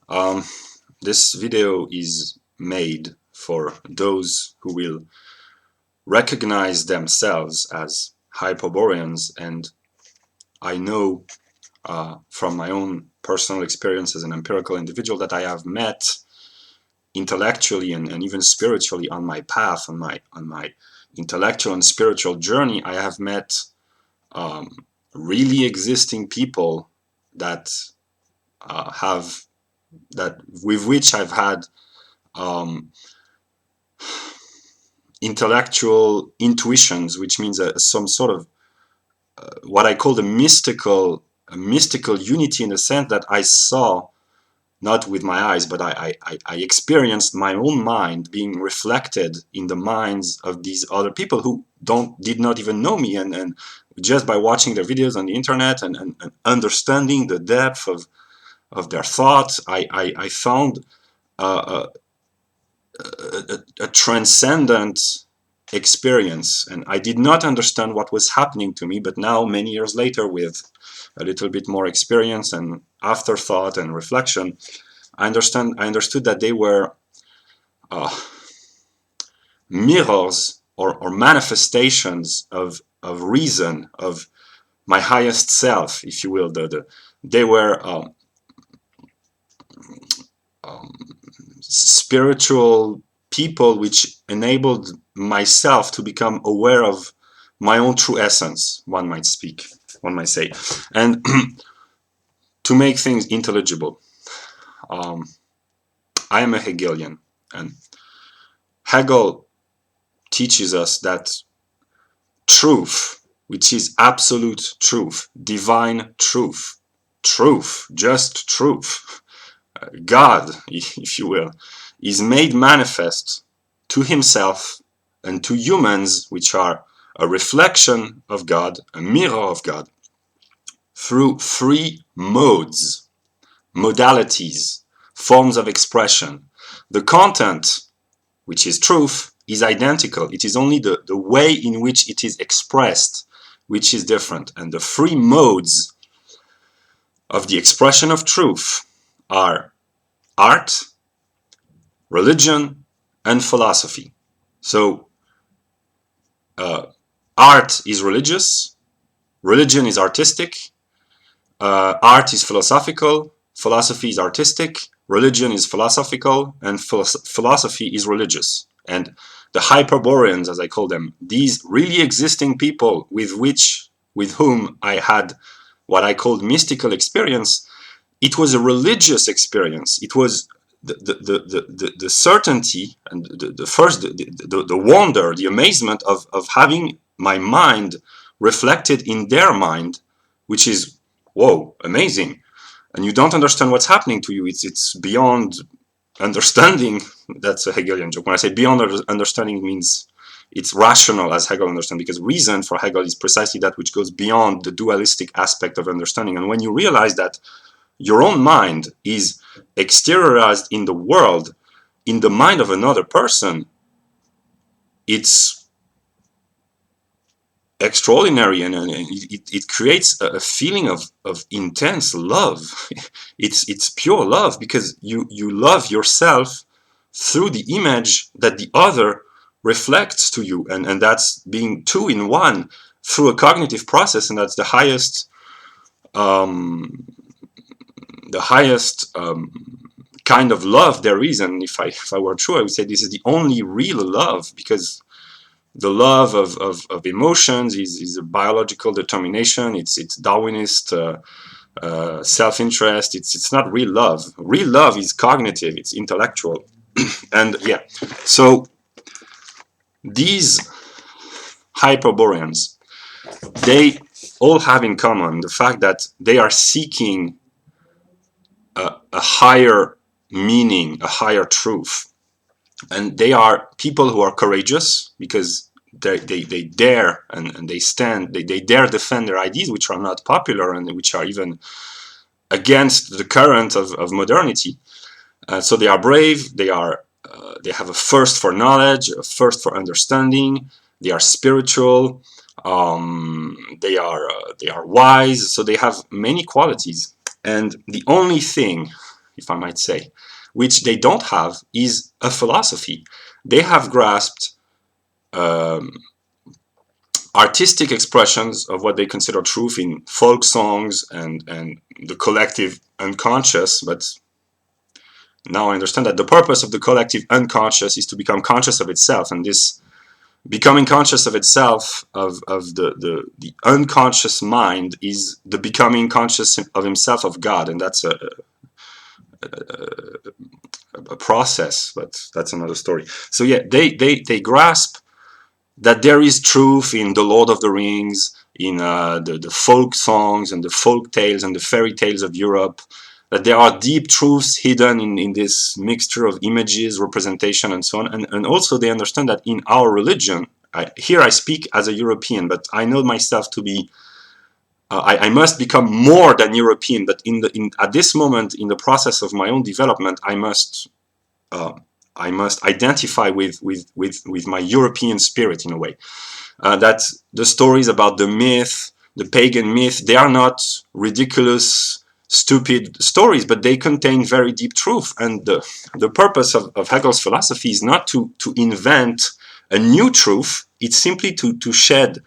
Um, this video is made for those who will recognize themselves as Hyperboreans, and I know from my own personal experience as an empirical individual that I have met intellectually and even spiritually on my path, on my intellectual and spiritual journey. I have met really existing people that have that with which I've had intellectual intuitions, which means some sort of what I call a mystical unity, in the sense that I saw, not with my eyes, but I experienced my own mind being reflected in the minds of these other people who did not even know me, and just by watching their videos on the internet and understanding the depth of their thoughts, I found a transcendent experience, and I did not understand what was happening to me. But now, many years later, with a little bit more experience and afterthought and reflection, I understood that they were mirrors or manifestations of reason, of my highest self, if you will. They were spiritual people which enabled myself to become aware of my own true essence, one might say. And to make things intelligible, I am a Hegelian, and Hegel teaches us that truth, which is absolute truth, divine truth, just truth, God, if you will, is made manifest to himself and to humans, which are a reflection of God, a mirror of God, through three modes, modalities, forms of expression. The content, which is truth, is identical. It is only the way in which it is expressed which is different. And the three modes of the expression of truth are art, religion, and philosophy. So art is religious, religion is artistic, art is philosophical, philosophy is artistic, religion is philosophical, and philosophy is religious. And the Hyperboreans, as I call them, these really existing people with whom I had what I called mystical experience, it was a religious experience. It was the certainty and the wonder, the amazement of having my mind reflected in their mind, which is, whoa, amazing. And you don't understand what's happening to you. It's beyond understanding. That's a Hegelian joke. When I say beyond understanding, it means it's rational as Hegel understands, because reason for Hegel is precisely that which goes beyond the dualistic aspect of understanding. And when you realize that your own mind is exteriorized in the world, in the mind of another person, it's extraordinary, and it creates a feeling of intense love. It's pure love, because you love yourself through the image that the other reflects to you, and that's being two in one through a cognitive process. And that's the highest kind of love there is. And if I were true, I would say this is the only real love, because the love of emotions is a biological determination. It's Darwinist self-interest. It's not real love. Real love is cognitive. It's intellectual. And yeah, so these Hyperboreans, they all have in common the fact that they are seeking a higher meaning, a higher truth. And they are people who are courageous, because they dare and they dare defend their ideas, which are not popular and which are even against the current of modernity. So they are brave, they have a thirst for knowledge, a thirst for understanding, they are spiritual, they are wise, so they have many qualities. And the only thing if I might say, which they don't have, is a philosophy. They have grasped artistic expressions of what they consider truth in folk songs and the collective unconscious, but now I understand that the purpose of the collective unconscious is to become conscious of itself, and this becoming conscious of itself, of the unconscious mind, is the becoming conscious of himself, of God, and that's a process, but that's another story. So yeah, they grasp that there is truth in the Lord of the Rings, in the folk songs and the folk tales and the fairy tales of Europe, that there are deep truths hidden in this mixture of images, representation, and so on. And also they understand that in our religion, here I speak as a European, but I know myself to be, I must become more than European, but at this moment in the process of my own development, I must identify with my European spirit in a way. That the stories about the myth, the pagan myth, they are not ridiculous, stupid stories, but they contain very deep truth. And the purpose of Hegel's philosophy is not to invent a new truth, it's simply to shed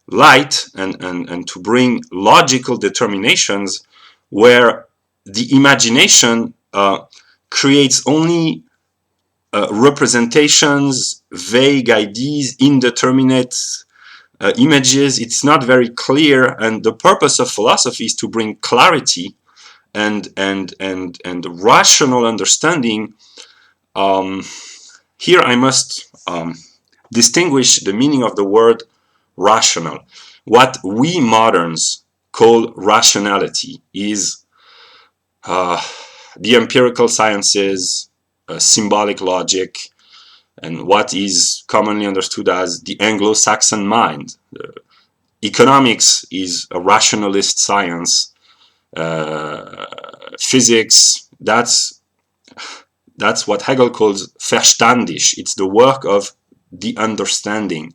light and to bring logical determinations where the imagination creates only representations, vague ideas, indeterminate images. It's not very clear, and the purpose of philosophy is to bring clarity and rational understanding. Here I must distinguish the meaning of the word rational. What we moderns call rationality is the empirical sciences, symbolic logic, and what is commonly understood as the Anglo-Saxon mind. Economics is a rationalist science. Physics, that's what Hegel calls verstandisch. It's the work of the understanding.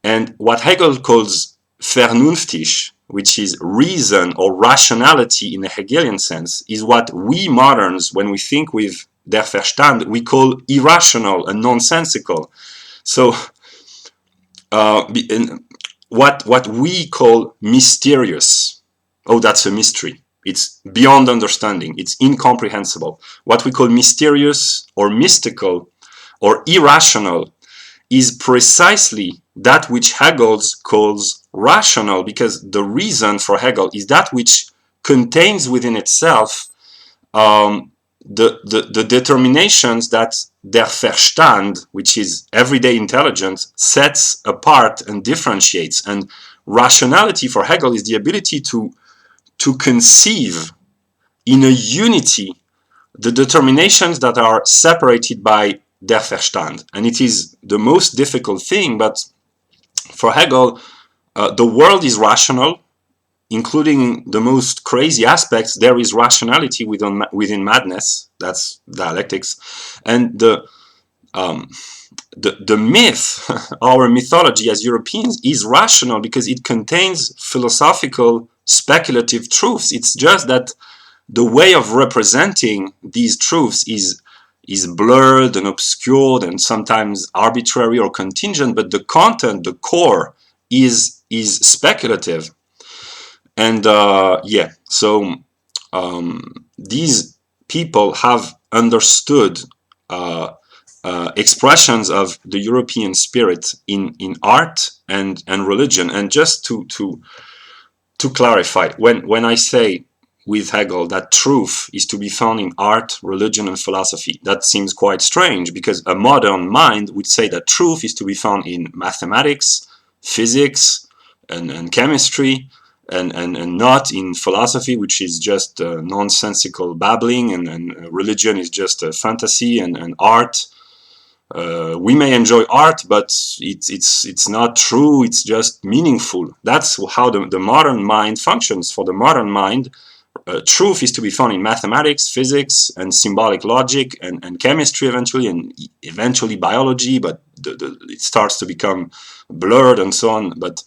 And what Hegel calls vernunftig, which is reason or rationality in a Hegelian sense, is what we moderns, when we think with der Verstand, we call irrational and nonsensical. So what we call mysterious, oh, that's a mystery. It's beyond understanding. It's incomprehensible. What we call mysterious or mystical or irrational is precisely that which Hegel calls rational, because the reason for Hegel is that which contains within itself the determinations that der Verstand, which is everyday intelligence, sets apart and differentiates. And rationality for Hegel is the ability to conceive in a unity the determinations that are separated by der Verstand. And it is the most difficult thing, but for Hegel, the world is rational, including the most crazy aspects. There is rationality within madness. That's dialectics. And the myth, our mythology as Europeans, is rational because it contains philosophical, speculative truths. It's just that the way of representing these truths is blurred and obscured and sometimes arbitrary or contingent, but the content, the core, is speculative. And yeah, so these people have understood expressions of the European spirit in art and religion. And just to clarify, when I say with Hegel that truth is to be found in art, religion, and philosophy, that seems quite strange, because a modern mind would say that truth is to be found in mathematics, physics, and chemistry, and not in philosophy, which is just nonsensical babbling, and religion is just a fantasy, and art. We may enjoy art, but it's not true. It's just meaningful. That's how the modern mind functions. For the modern mind, truth is to be found in mathematics, physics, and symbolic logic, and chemistry eventually, and eventually biology. But it starts to become blurred and so on. But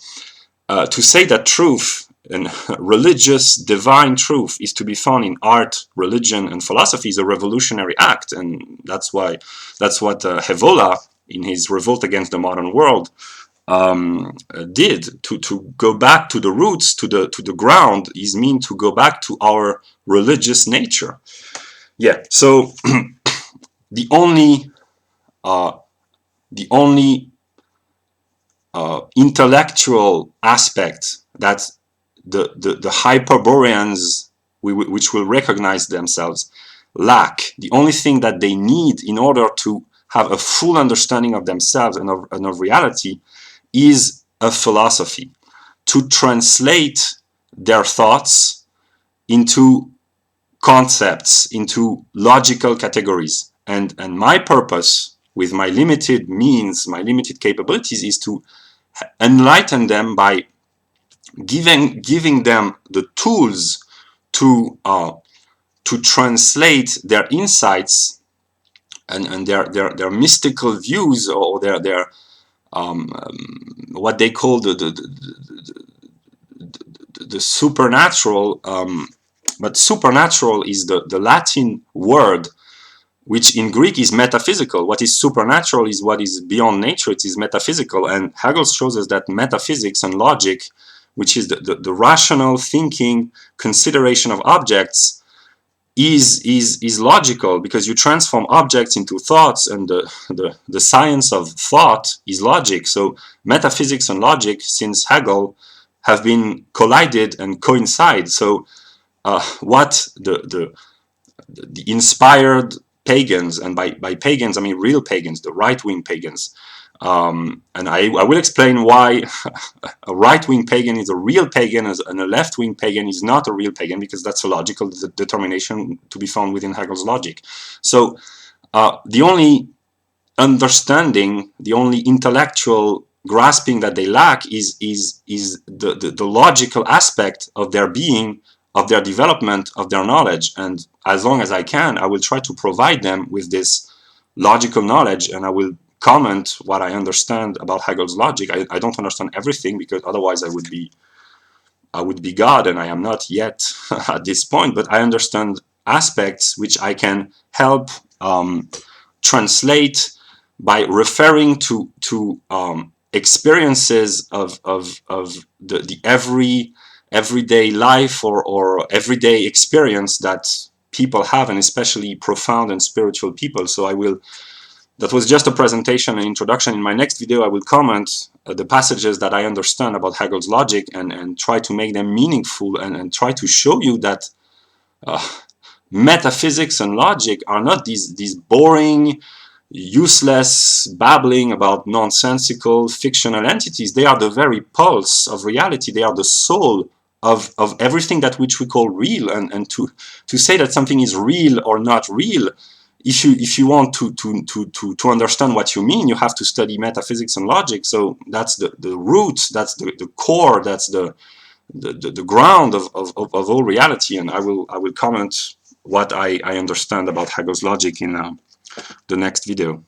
to say that truth and religious divine truth is to be found in art, religion, and philosophy is a revolutionary act, and that's what Hevola, in his revolt against the modern world, did. To go back to the roots, to the ground, is mean to go back to our religious nature. Yeah. So the only intellectual aspect that the Hyperboreans, which will recognize themselves, lack, the only thing that they need in order to have a full understanding of themselves and of reality, is a philosophy, to translate their thoughts into concepts, into logical categories. And my purpose, with my limited means, my limited capabilities, is to enlighten them by giving them the tools to translate their insights and their mystical views, or their what they call the supernatural. But supernatural is the Latin word, which in Greek is metaphysical. What is supernatural is what is beyond nature. It is metaphysical. And Hegel shows us that metaphysics and logic, which is the rational thinking consideration of objects, is logical, because you transform objects into thoughts, and the science of thought is logic. So metaphysics and logic, since Hegel, have been collided and coincide. So what the inspired pagans, and by pagans I mean real pagans, the right-wing pagans, and I will explain why a right-wing pagan is a real pagan and a left-wing pagan is not a real pagan, because that's a logical determination to be found within Hegel's logic. So the only understanding, the only intellectual grasping that they lack is the logical aspect of their being, of their development, of their knowledge. And as long as I can, I will try to provide them with this logical knowledge, and I will comment what I understand about Hegel's logic. I don't understand everything, because otherwise I would be God, and I am not yet at this point, but I understand aspects which I can help translate by referring to experiences of the everyday life or everyday experience that people have, and especially profound and spiritual people. So that was just a presentation and introduction. In my next video, I will comment the passages that I understand about Hegel's logic, and try to make them meaningful, and try to show you that metaphysics and logic are not these boring, useless babbling about nonsensical fictional entities. They are the very pulse of reality. They are the soul of everything that which we call real. And to say that something is real or not real, if you want to understand what you mean, you have to study metaphysics and logic. So that's the roots, that's the core, that's the ground of all reality. And I will comment what I understand about Hegel's logic in the next video.